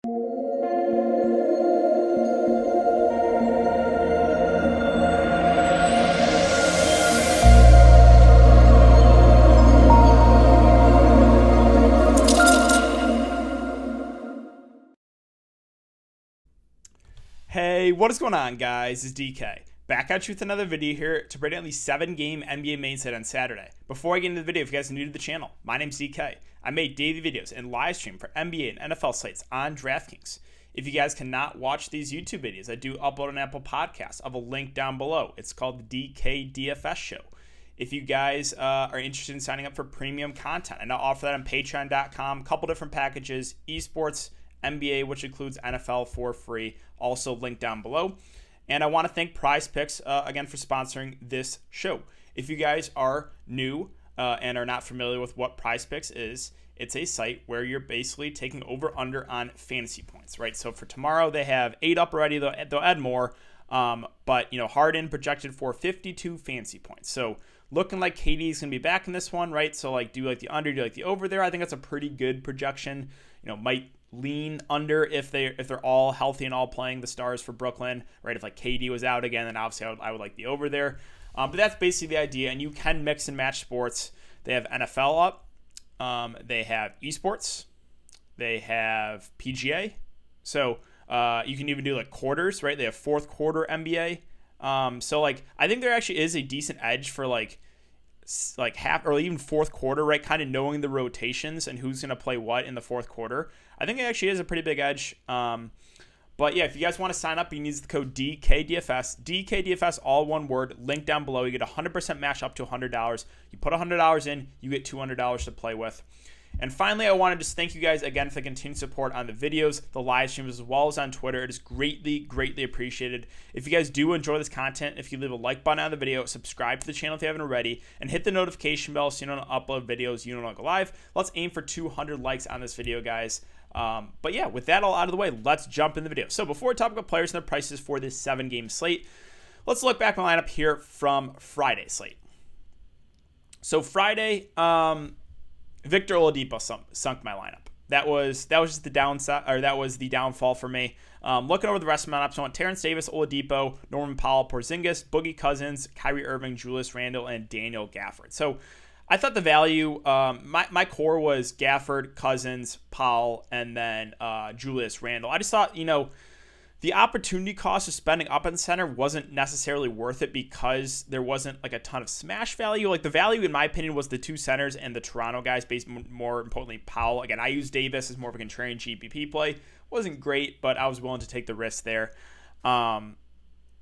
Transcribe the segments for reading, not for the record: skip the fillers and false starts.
Hey, what is going on, guys? It's DK. Back at you with another video here to break down the 7-game NBA main set on Saturday. Before I get into the video, if you guys are new to the channel, my name's DK. I make daily videos and live stream for NBA and NFL sites on Draftkings. If you guys cannot watch these YouTube videos, I do upload an Apple Podcast. I have a link down below. It's called the DK DFS Show. If you guys are interested in signing up for premium content, and I'll offer that on patreon.com, a couple different packages, esports, NBA, which includes NFL for free, also linked down below. And I want to thank Prize Picks again for sponsoring this show. If you guys are new and are not familiar with what Prize Picks is, it's a site where you're basically taking over/under on fantasy points, right? So for tomorrow, they have 8 up already. They'll add more, but Harden projected for 52 fantasy points. So looking like KD is going to be back in this one, right? So do you like the under? Do you like the over there? I think that's a pretty good projection. Might lean under if they're all healthy and all playing the stars for Brooklyn, right? If KD was out again, then obviously I would like the over there. But that's basically the idea, and you can mix and match sports. They have NFL up, they have esports, they have PGA, so you can even do quarters, right? They have fourth quarter NBA. So I think there actually is a decent edge for half or even fourth quarter, right? Kind of knowing the rotations and who's going to play what in the fourth quarter. I think it actually is a pretty big edge. But yeah, if you guys want to sign up, you can use the code DKDFS. DKDFS, all one word, link down below. You get 100% match up to $100. You put $100 in, you get $200 to play with. And finally, I want to just thank you guys again for the continued support on the videos, the live streams, as well as on Twitter. It is greatly, greatly appreciated. If you guys do enjoy this content, if you leave a like button on the video, subscribe to the channel if you haven't already, and hit the notification bell so you don't upload videos, you don't go live. Let's aim for 200 likes on this video, guys. But yeah, with that all out of the way, let's jump in the video. So before we talk about players and their prices for this 7-game slate, let's look back at my lineup here from Friday's slate. So Friday, Victor Oladipo sunk my lineup. That was just the downside, or that was the downfall for me. Looking over the rest of my lineup, so I want Terrence Davis, Oladipo, Norman Powell, Porzingis, Boogie Cousins, Kyrie Irving, Julius Randle, and Daniel Gafford. So I thought the value, my core was Gafford, Cousins, Powell, and then Julius Randle. I just thought, the opportunity cost of spending up in the center wasn't necessarily worth it because there wasn't a ton of smash value. The value, in my opinion, was the two centers and the Toronto guys, based more importantly, Powell. Again, I used Davis as more of a contrarian GPP play. Wasn't great, but I was willing to take the risk there. Yeah,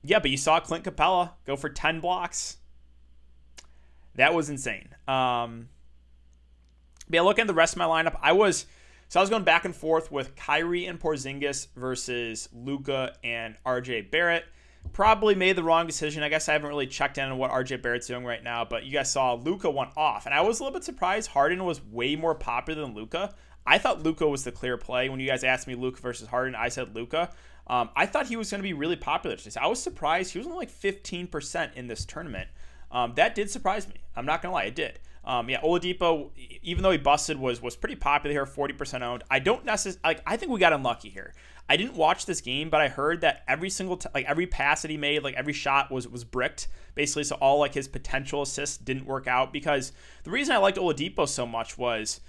but you saw Clint Capella go for 10 blocks. That was insane. But yeah, looking at the rest of my lineup, I was going back and forth with Kyrie and Porzingis versus Luka and RJ Barrett. Probably made the wrong decision. I guess I haven't really checked in on what RJ Barrett's doing right now, but you guys saw Luka went off. And I was a little bit surprised Harden was way more popular than Luka. I thought Luka was the clear play. When you guys asked me Luka versus Harden, I said Luka. I thought he was going to be really popular today. So I was surprised. He was only 15% in this tournament. That did surprise me. I'm not going to lie, it did. Yeah, Oladipo, even though he busted, was pretty popular here, 40% owned. I don't necessarily, I think we got unlucky here. I didn't watch this game, but I heard that every single, every pass that he made, every shot was bricked, basically. So all his potential assists didn't work out, because the reason I liked Oladipo so much was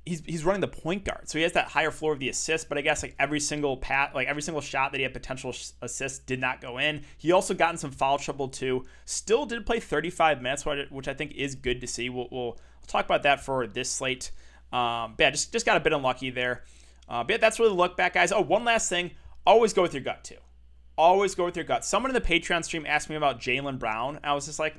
he's running the point guard, so he has that higher floor of the assist. But I guess every single every single shot that he had potential assists did not go in. He also got in some foul trouble too. Still did play 35 minutes, which I think is good to see. We'll talk about that for this slate. But yeah, just got a bit unlucky there. But yeah, that's really the look back, guys. Oh, one last thing: always go with your gut too. Always go with your gut. Someone in the Patreon stream asked me about Jaylen Brown. I was just like,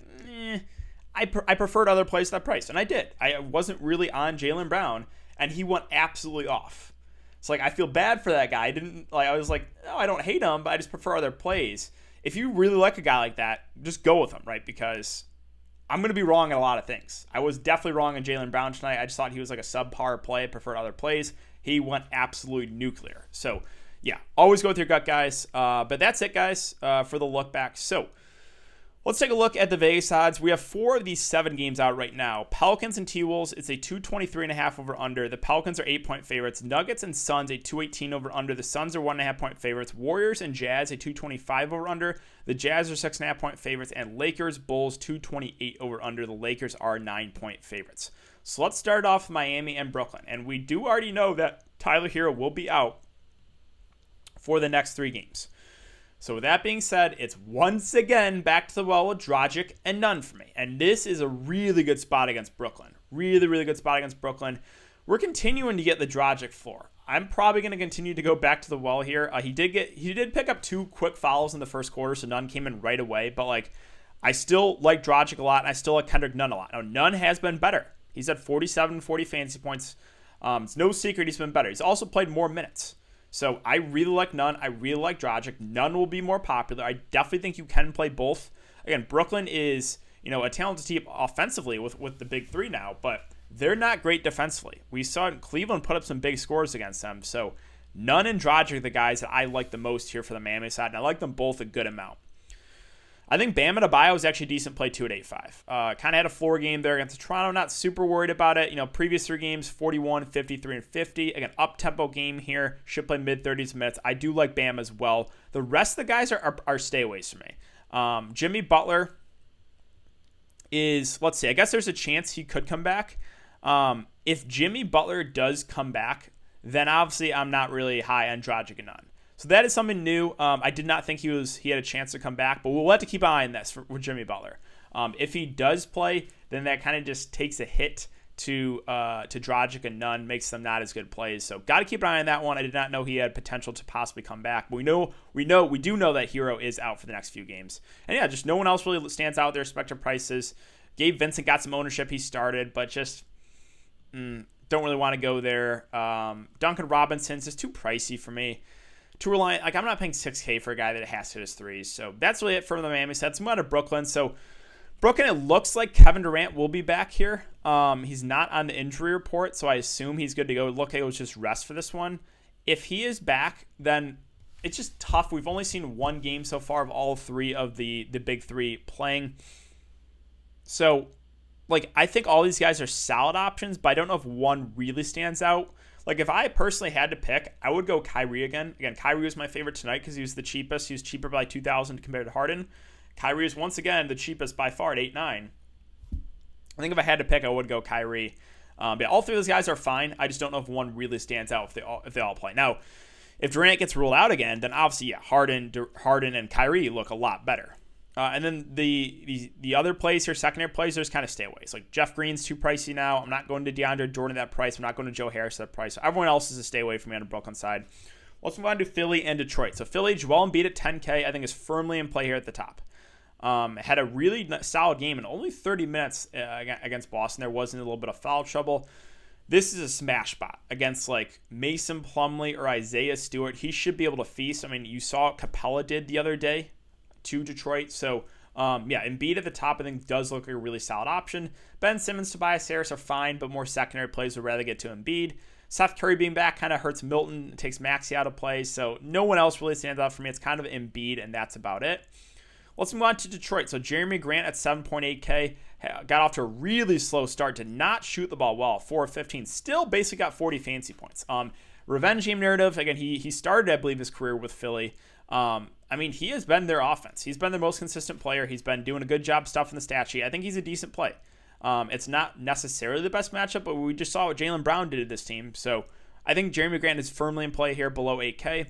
I preferred other plays at that price, and I did. I wasn't really on Jaylen Brown, and he went absolutely off. So I feel bad for that guy. I was like, no, I don't hate him, but I just prefer other plays. If you really like a guy like that, just go with him, right? Because I'm going to be wrong on a lot of things. I was definitely wrong on Jaylen Brown tonight. I just thought he was a subpar play. I preferred other plays. He went absolutely nuclear. So yeah, always go with your gut, guys. But that's it, guys, for the look back. So Let's take a look at the Vegas odds. We have 4 of these 7 games out right now. Pelicans and T-Wolves, it's a 223.5 over under. The Pelicans are 8-point favorites. Nuggets and Suns, a 218 over under. The Suns are 1.5-point favorites. Warriors and Jazz, a 225 over under. The Jazz are 6.5-point favorites. And Lakers, Bulls, 228 over under. The Lakers are 9-point favorites. So let's start off with Miami and Brooklyn. And we do already know that Tyler Hero will be out for the next 3 games. So with that being said, it's once again back to the well with Dragic and Nunn for me. And this is a really good spot against Brooklyn. Really, really good spot against Brooklyn. We're continuing to get the Dragic floor. I'm probably going to continue to go back to the well here. He did pick up 2 quick fouls in the first quarter, so Nunn came in right away. But I still like Dragic a lot, and I still like Kendrick Nunn a lot. Now, Nunn has been better. He's at 47, 40 fantasy points. It's no secret he's been better. He's also played more minutes. So I really like Nunn. I really like Dragic. Nunn will be more popular. I definitely think you can play both. Again, Brooklyn is, a talented team offensively with the big 3 now, but they're not great defensively. We saw Cleveland put up some big scores against them. So Nunn and Dragic are the guys that I like the most here for the Miami side, and I like them both a good amount. I think Bam Adebayo is actually a decent play 2 at 8.5. Kind of had a floor game there against Toronto. Not super worried about it. Previous 3 games, 41, 53, and 50. Again, up-tempo game here. Should play mid-30s minutes. I do like Bam as well. The rest of the guys are stayaways for me. Jimmy Butler is, let's see, I guess there's a chance he could come back. If Jimmy Butler does come back, then obviously I'm not really high on Dragic and Nunn. So that is something new. I did not think he had a chance to come back, but we'll have to keep an eye on this with Jimmy Butler. If he does play, then that kind of just takes a hit to Dragic and Nunn, makes them not as good plays. So got to keep an eye on that one. I did not know he had potential to possibly come back, but we do know that Hero is out for the next few games. And yeah, just no one else really stands out there. Spectre prices. Gabe Vincent got some ownership. He started, but just don't really want to go there. Duncan Robinson's just too pricey for me. Too reliant, I'm not paying $6K for a guy that has to hit his threes. So that's really it for the Miami sets. I'm out of Brooklyn. So Brooklyn, it looks like Kevin Durant will be back here. He's not on the injury report, so I assume he's good to go. Look, it was just rest for this one. If he is back, then it's just tough. We've only seen 1 game so far of all 3 of the big 3 playing. So, I think all these guys are solid options, but I don't know if one really stands out. If I personally had to pick, I would go Kyrie again. Again, Kyrie was my favorite tonight because he was the cheapest. He was cheaper by $2,000 compared to Harden. Kyrie is once again the cheapest by far at 8.9. I think if I had to pick, I would go Kyrie. But all 3 of those guys are fine. I just don't know if one really stands out if they all play. Now, if Durant gets ruled out again, then obviously, yeah, Harden and Kyrie look a lot better. And then the other plays here, secondary plays, there's kind of stayaways. Jeff Green's too pricey now. I'm not going to DeAndre Jordan at that price. I'm not going to Joe Harris at that price. So everyone else is a stay away from me on the Brooklyn side. Let's move on to Philly and Detroit. So Philly, Joel Embiid at 10K, I think is firmly in play here at the top. Had a really solid game in only 30 minutes against Boston. There wasn't a little bit of foul trouble. This is a smash spot against Mason Plumlee or Isaiah Stewart. He should be able to feast. I mean, you saw what Capella did the other day to Detroit. So, Embiid at the top, I think, does look like a really solid option. Ben Simmons, Tobias Harris are fine, but more secondary plays would rather get to Embiid. Seth Curry being back kind of hurts Milton. It takes Maxey out of play. So, no one else really stands out for me. It's kind of Embiid, and that's about it. Let's move on to Detroit. So, Jeremy Grant at 7.8K got off to a really slow start. Did not shoot the ball well. 4 of 15. Still basically got 40 fantasy points. Revenge game narrative. Again, he started, I believe, his career with Philly. He has been their offense. He's been their most consistent player. He's been doing a good job stuffing the stat sheet. I think he's a decent play. It's not necessarily the best matchup, but we just saw what Jaylen Brown did to this team. So I think Jeremy Grant is firmly in play here below 8K.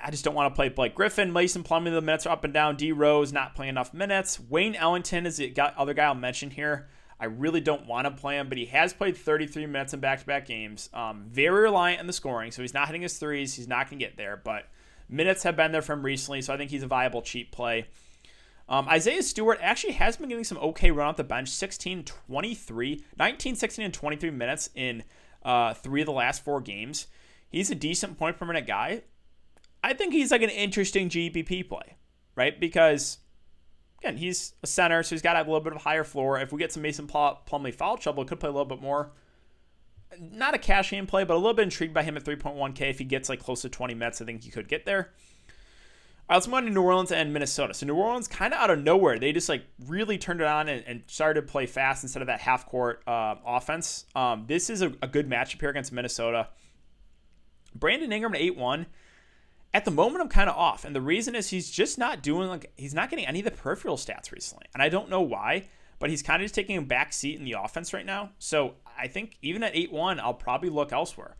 I just don't want to play Blake Griffin. Mason Plumlee, the minutes are up and down. D. Rose not playing enough minutes. Wayne Ellington is the other guy I'll mention here. I really don't want to play him, but he has played 33 minutes in back-to-back games. Very reliant on the scoring, so he's not hitting his threes. He's not going to get there, but minutes have been there from recently, so I think he's a viable cheap play. Isaiah Stewart actually has been getting some okay run off the bench. 19, 16, and 23 minutes in 3 of the last 4 games. He's a decent point per minute guy. I think he's an interesting GPP play, right? Because, again, he's a center, so he's got to have a little bit of a higher floor. If we get some Mason Plumlee foul trouble, it could play a little bit more. Not a cash game play, but a little bit intrigued by him at 3.1K. If he gets close to 20 minutes, I think he could get there. All right, let's move on to New Orleans and Minnesota. So New Orleans kind of out of nowhere, they just like really turned it on and started to play fast instead of that half court offense. This is a good matchup here against Minnesota. Brandon Ingram at 8-1. At the moment, I'm kind of off, and the reason is he's just not doing he's not getting any of the peripheral stats recently, and I don't know why. But he's kind of just taking a back seat in the offense right now. So I think even at 8-1, I'll probably look elsewhere.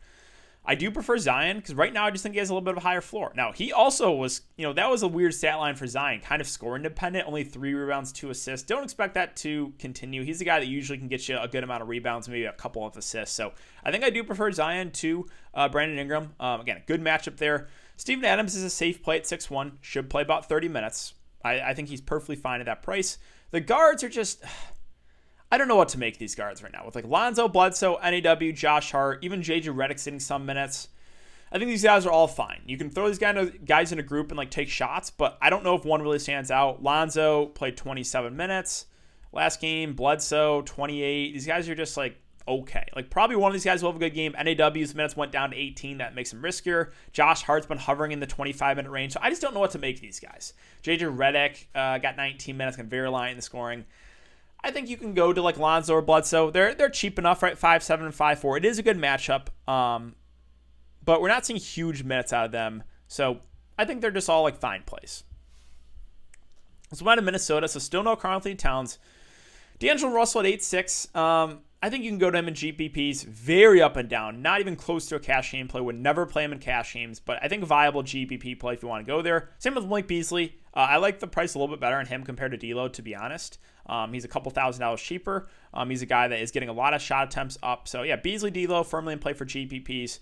I do prefer Zion because right now I just think he has a little bit of a higher floor. Now, he also was, that was a weird stat line for Zion, kind of scoring dependent, only 3 rebounds, 2 assists. Don't expect that to continue. He's the guy that usually can get you a good amount of rebounds, maybe a couple of assists. So I think I do prefer Zion to Brandon Ingram. Again, a good matchup there. Steven Adams is a safe play at 6-1, should play about 30 minutes. I think he's perfectly fine at that price. The guards are just... I don't know what to make these guards right now. With like Lonzo, Bledsoe, NAW, Josh Hart, even JJ Redick sitting some minutes. I think these guys are all fine. You can throw these guys in a group and like take shots, but I don't know if one really stands out. Lonzo played 27 minutes last game. Bledsoe, 28. These guys are just like okay. Like probably one of these guys will have a good game. NAW's minutes went down to 18. That makes him riskier. Josh Hart's been hovering in the 25-minute range. So I just don't know what to make of these guys. JJ Redick got 19 minutes, can very light in the scoring. I think you can go to like Lonzo or Bledsoe. They're cheap enough, right? 5-7 and 5-4. It is a good matchup, but we're not seeing huge minutes out of them. So I think they're just all like fine plays. Let's move on to Minnesota. So still no Karl-Anthony Towns. D'Angelo Russell at 8-6. I think you can go to him in GPPs. Very up and down. Not even close to a cash game play. Would never play him in cash games, but I think a viable GPP play if you want to go there. Same with Malik Beasley. I like the price a little bit better on him compared to D'Lo, to be honest. He's a couple $1,000s cheaper. He's a guy that is getting a lot of shot attempts up. So yeah, Beasley, D'Lo firmly in play for GPPs.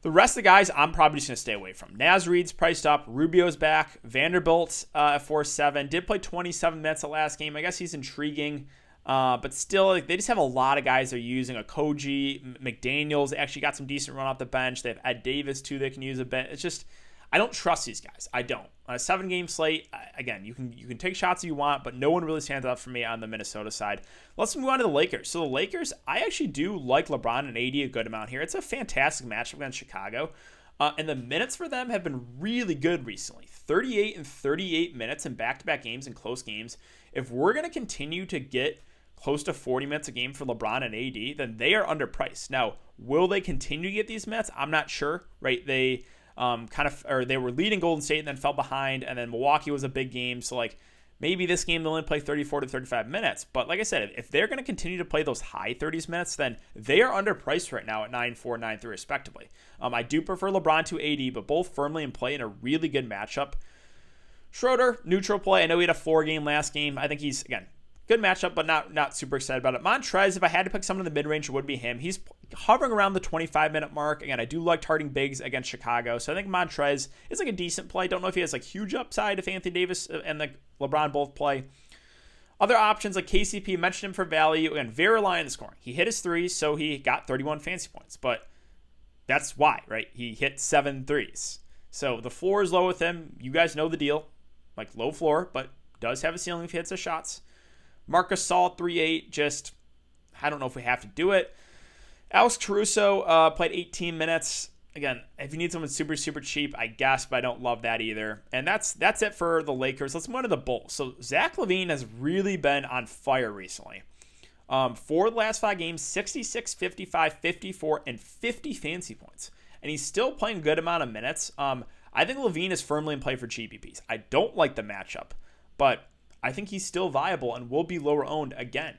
The rest of the guys, I'm probably just going to stay away from. Naz Reid's priced up. Rubio's back. Vanderbilt at 4-7. Did play 27 minutes the last game. I guess he's intriguing. But still, like, they just have a lot of guys they're using. Okogie, McDaniels actually got some decent run off the bench. They have Ed Davis, too, they can use a bit. It's just, I don't trust these guys. I don't. On a 7-game slate, again, you can take shots if you want, but no one really stands out for me on the Minnesota side. Let's move on to the Lakers. So the Lakers, I actually do like LeBron and AD a good amount here. It's a fantastic matchup against Chicago. And the minutes for them have been really good recently. 38 and 38 minutes in back-to-back games and close games. If we're going to continue to get close to 40 minutes a game for LeBron and AD, then they are underpriced. Now, will they continue to get these minutes? I'm not sure, right? They they were leading Golden State and then fell behind, and then Milwaukee was a big game. So, like, maybe this game they'll only play 34 to 35 minutes. But like I said, if they're going to continue to play those high 30s minutes, then they are underpriced right now at 9-4, 9-3 respectively. I do prefer LeBron to AD, but both firmly in play in a really good matchup. Schroeder, neutral play. I know he had a 4-game last game. I think he's, again, good matchup, but not super excited about it. Montrez, if I had to pick someone in the mid-range, it would be him. He's hovering around the 25-minute mark. Again, I do like targeting bigs against Chicago, so I think Montrez is like a decent play. Don't know if he has like huge upside if Anthony Davis and like LeBron both play. Other options like KCP, mentioned him for value. Again, very reliant on the scoring. He hit his threes, so he got 31 fantasy points, but that's why, right? He hit 7 threes. So the floor is low with him. You guys know the deal. Like low floor, but does have a ceiling if he hits his shots. Marcus Gasol 3-8, just, I don't know if we have to do it. Alex Caruso played 18 minutes. Again, if you need someone super, super cheap, I guess, but I don't love that either. And that's it for the Lakers. Let's move on to the Bulls. So Zach LaVine has really been on fire recently. For the last 5 games, 66, 55, 54, and 50 fantasy points. And he's still playing a good amount of minutes. I think LaVine is firmly in play for GPPs. I don't like the matchup, but I think he's still viable and will be lower owned again,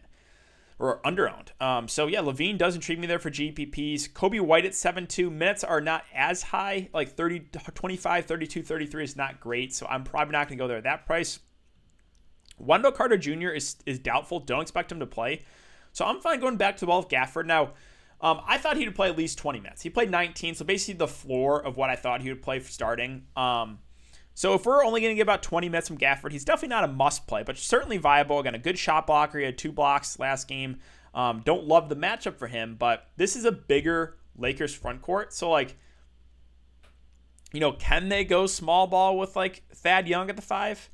or under owned. So yeah, LaVine does intrigue me there for GPPs. Kobe White at 7-2. Minutes are not as high, like 30, 25, 32, 33 is not great. So I'm probably not going to go there at that price. Wendell Carter Jr. is doubtful. Don't expect him to play. So I'm fine going back to the well with Gafford. Now, I thought he would play at least 20 minutes. He played 19, so basically the floor of what I thought he would play for starting. So if we're only going to get about 20 minutes from Gafford, he's definitely not a must play, but certainly viable. Again, a good shot blocker. He had 2 blocks last game. Don't love the matchup for him, but this is a bigger Lakers front court. So, like, can they go small ball with, like, Thad Young at the 5?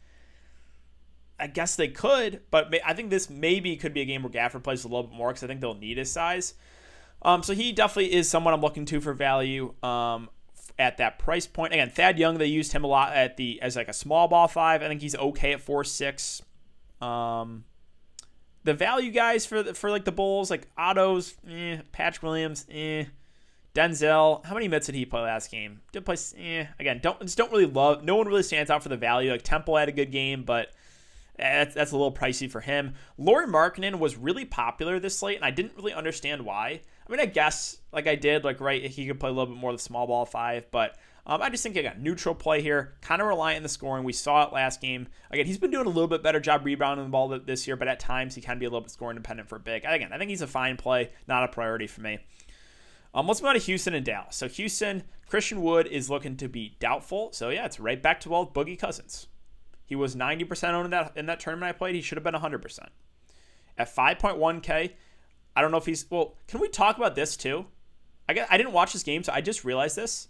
I guess they could, but I think this maybe could be a game where Gafford plays a little bit more because I think they'll need his size. So he definitely is someone I'm looking to for value. at that price point. Again, Thad Young, they used him a lot as like a small ball 5. I think he's okay at 4.6. The value guys for like the Bulls, like Otto's, Patrick Williams, Denzel. How many minutes did he play last game? Did play, again, don't really love. No one really stands out for the value. Like Temple had a good game, but that's a little pricey for him. Lauri Markkanen was really popular this slate, and I didn't really understand why. I mean, I guess like I did, like right, he could play a little bit more of the small ball 5, but I just think again, neutral play here, kind of reliant on the scoring. We saw it last game. Again, he's been doing a little bit better job rebounding the ball this year, but at times he can be a little bit scoring dependent for big. Again, I think he's a fine play, not a priority for me. Let's move on to Houston and Dallas. So Houston, Christian Wood is looking to be doubtful. So yeah, it's right back to Boogie Cousins. He was 90% owned in that tournament I played. He should have been 100%. At 5.1K, I don't know if he's... Well, can we talk about this too? I didn't watch this game, so I just realized this.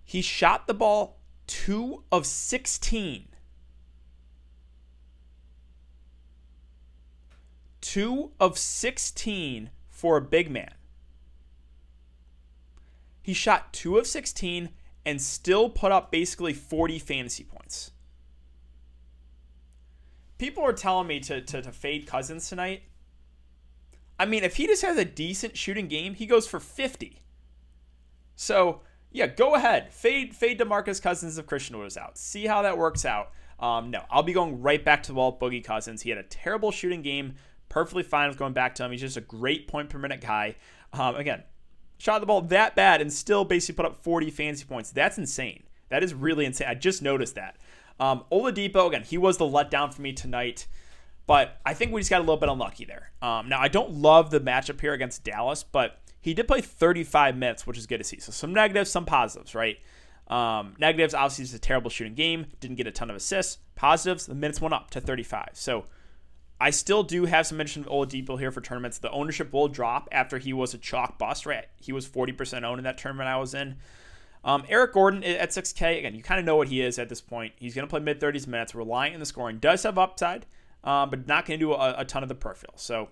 He shot the ball 2 of 16. 2 of 16 for a big man. He shot 2 of 16 and still put up basically 40 fantasy points. People are telling me to fade Cousins tonight. I mean, if he just has a decent shooting game, he goes for 50. So, yeah, go ahead. Fade DeMarcus Cousins if Christian Wood is out. See how that works out. No, I'll be going right back to Boogie Cousins. He had a terrible shooting game. Perfectly fine with going back to him. He's just a great point per minute guy. Again, shot the ball that bad and still basically put up 40 fantasy points. That's insane. That is really insane. I just noticed that. Oladipo, again, he was the letdown for me tonight, but I think we just got a little bit unlucky there. Now, I don't love the matchup here against Dallas, but he did play 35 minutes, which is good to see. So some negatives, some positives, right? Negatives, obviously, it's a terrible shooting game. Didn't get a ton of assists. Positives, the minutes went up to 35. So I still do have some mention of Oladipo here for tournaments. The ownership will drop after he was a chalk bust, right? He was 40% owned in that tournament I was in. Eric Gordon at 6K, again, you kind of know what he is at this point. He's going to play mid-30s minutes, relying on the scoring. Does have upside, but not going to do a ton of the peripheral. So,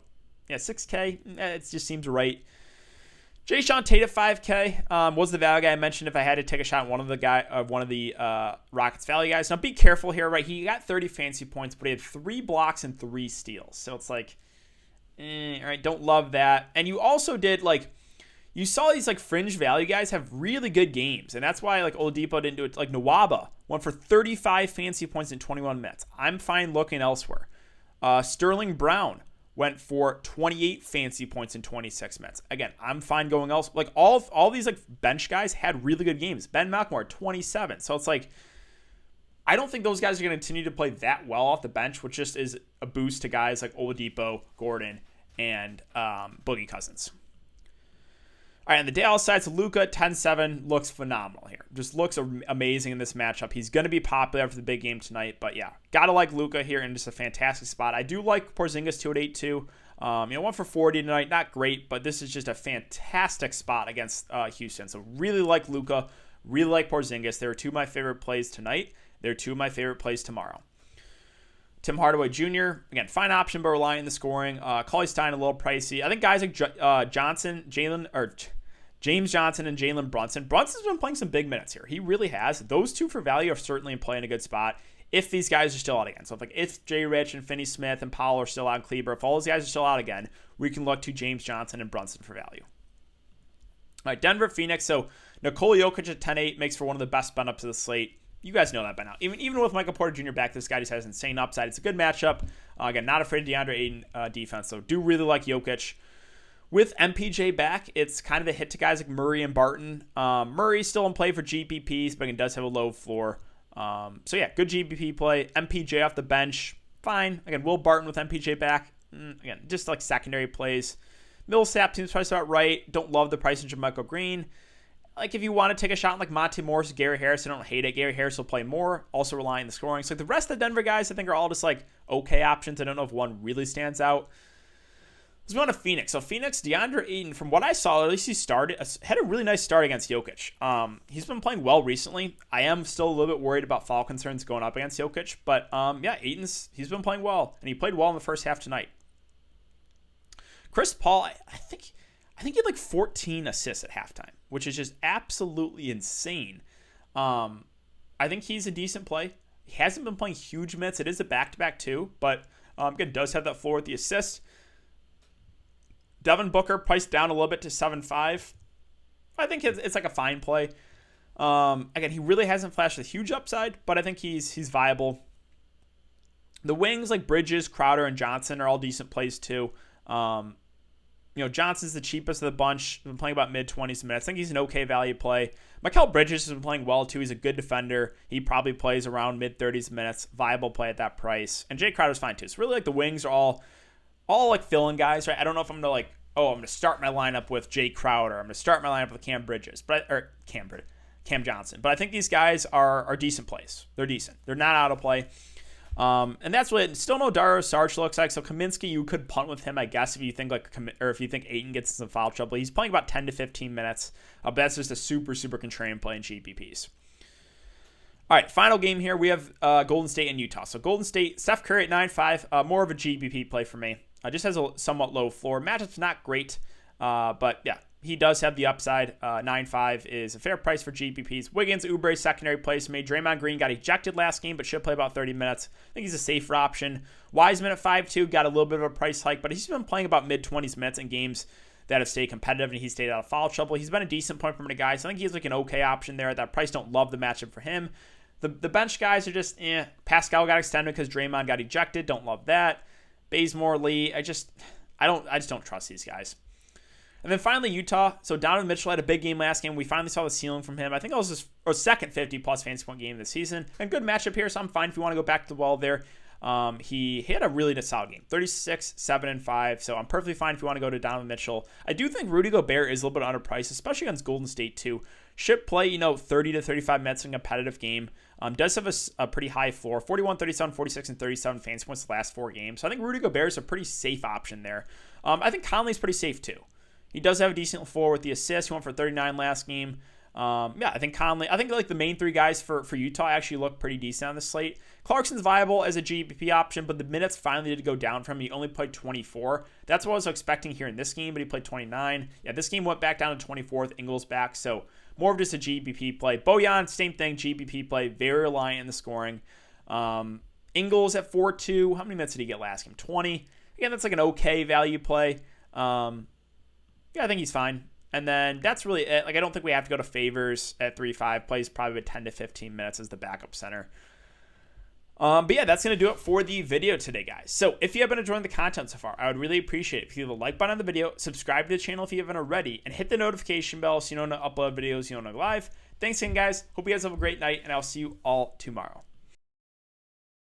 yeah, 6K, it just seems right. Jae'Sean Tate at 5K was the value guy I mentioned if I had to take a shot on one of the Rockets value guys. Now be careful here, right? He got 30 fantasy points, but he had 3 blocks and 3 steals. So it's like, all right, don't love that. And you also did you saw these fringe value guys have really good games, and that's why Oladipo didn't do it. Like Nwaba went for 35 fantasy points in 21 minutes. I'm fine looking elsewhere. Sterling Brown went for 28 fantasy points in 26 minutes. Again, I'm fine going else. All these bench guys had really good games. Ben McLemore, 27. So it's I don't think those guys are going to continue to play that well off the bench, which just is a boost to guys like Oladipo, Gordon, and Boogie Cousins. All right, on the Dallas side, so Luka, 10-7, looks phenomenal here. Just looks amazing in this matchup. He's going to be popular after the big game tonight, but yeah, got to like Luka here in just a fantastic spot. I do like Porzingis, 2 at 8-2. Went for 40 tonight. Not great, but this is just a fantastic spot against Houston. So really like Luka, really like Porzingis. They're 2 of my favorite plays tonight. They're 2 of my favorite plays tomorrow. Tim Hardaway Jr., again, fine option, but relying on the scoring. Cauley Stein, a little pricey. I think guys like James Johnson and Jalen Brunson. Brunson's been playing some big minutes here. He really has. Those 2 for value are certainly in play in a good spot if these guys are still out again. So if Jay Rich and Finney Smith and Powell are still out, and Kleber, if all those guys are still out again, we can look to James Johnson and Brunson for value. All right, Denver, Phoenix. So Nikola Jokic at 10-8 makes for one of the best spin-ups of the slate. You guys know that by now. Even with Michael Porter Jr. back, this guy just has insane upside. It's a good matchup. Again, not afraid of DeAndre Ayton defense. So do really like Jokic. With MPJ back, it's kind of a hit to guys like Murray and Barton. Murray's still in play for GPPs, but he does have a low floor. So yeah, good GPP play. MPJ off the bench, fine. Again, Will Barton with MPJ back. Again, just secondary plays. Millsap seems priced about right. Don't love the price of JaMychal Green. If you want to take a shot on Monte Morris, Gary Harris, I don't hate it. Gary Harris will play more, also relying on the scoring. So the rest of the Denver guys, I think, are all just okay options. I don't know if one really stands out. Let's move on to Phoenix. So Phoenix, DeAndre Ayton, from what I saw, at least he had a really nice start against Jokic. He's been playing well recently. I am still a little bit worried about foul concerns going up against Jokic, but yeah, he's been playing well, and he played well in the first half tonight. Chris Paul, I think he had like 14 assists at halftime, which is just absolutely insane. I think he's a decent play. He hasn't been playing huge minutes. It is a back-to-back too, but again, does have that floor with the assist. Devin Booker priced down a little bit to 7.5. I think it's like a fine play. Again, he really hasn't flashed a huge upside, but I think he's viable. The wings like Bridges, Crowder, and Johnson are all decent plays too. Johnson's the cheapest of the bunch. Been playing about mid-20s minutes. I think he's an okay value play. Mikal Bridges has been playing well too. He's a good defender. He probably plays around mid-30s minutes. Viable play at that price. And Jay Crowder's fine too. So really, like, the wings are all like fill-in guys, right? I don't know if I'm gonna I'm gonna start my lineup with Jay Crowder. I'm gonna start my lineup with Cam Johnson. But I think these guys are decent plays. They're decent. They're not out of play. And that's what still no Dario Saric looks like. So Kaminsky, you could punt with him, I guess, if you think Ayton gets some foul trouble. He's playing about 10 to 15 minutes. But that's just a super contrarian play in GPPs. All right, final game here. We have Golden State and Utah. So Golden State, Steph Curry at 9.5, more of a GPP play for me. Just has a somewhat low floor. Matchup's not great, but yeah, he does have the upside. 9.5 is a fair price for GPPs. Wiggins, Oubre, secondary place made. Draymond Green got ejected last game, but should play about 30 minutes. I think he's a safer option. Wiseman at 5.2 got a little bit of a price hike, but he's been playing about mid-20s minutes in games that have stayed competitive, and he stayed out of foul trouble. He's been a decent point per minute guy, so I think he's like an okay option there at that price. Don't love the matchup for him. The bench guys are just Pascal got extended because Draymond got ejected. Don't love that. Bazemore, Lee, I just don't trust these guys. And then finally, Utah. So Donovan Mitchell had a big game last game. We finally saw the ceiling from him. I think it was his second 50-plus fantasy point game this season. And good matchup here, so I'm fine if you want to go back to the well there. He had a really solid game. 36, 7, and 5. So I'm perfectly fine if you want to go to Donovan Mitchell. I do think Rudy Gobert is a little bit underpriced, especially against Golden State too. Should play, 30 to 35 minutes in a competitive game. Does have a pretty high floor. 41, 37, 46, and 37 fantasy points the last 4 games. So I think Rudy Gobert is a pretty safe option there. I think Conley's pretty safe too. He does have a decent floor with the assist. He went for 39 last game. I think Conley. I think like the main 3 guys for Utah actually look pretty decent on the slate. Clarkson's viable as a GPP option, but the minutes finally did go down for him. He only played 24. That's what I was expecting here in this game, but he played 29. Yeah, this game went back down to 24 with Ingles back, so more of just a GPP play. Bojan, same thing, GPP play, very reliant in the scoring. Ingles at 4.2. How many minutes did he get last game? 20. Again, that's like an okay value play. Yeah, I think he's fine. And then that's really it. Like, I don't think we have to go to Favors at 3.5. Plays probably 10 to 15 minutes as the backup center. But yeah, that's going to do it for the video today, guys. So if you have been enjoying the content so far, I would really appreciate it if you leave a like button on the video, subscribe to the channel if you haven't already, and hit the notification bell so you know when to upload videos, you know when to go live. Thanks again, guys. Hope you guys have a great night, and I'll see you all tomorrow.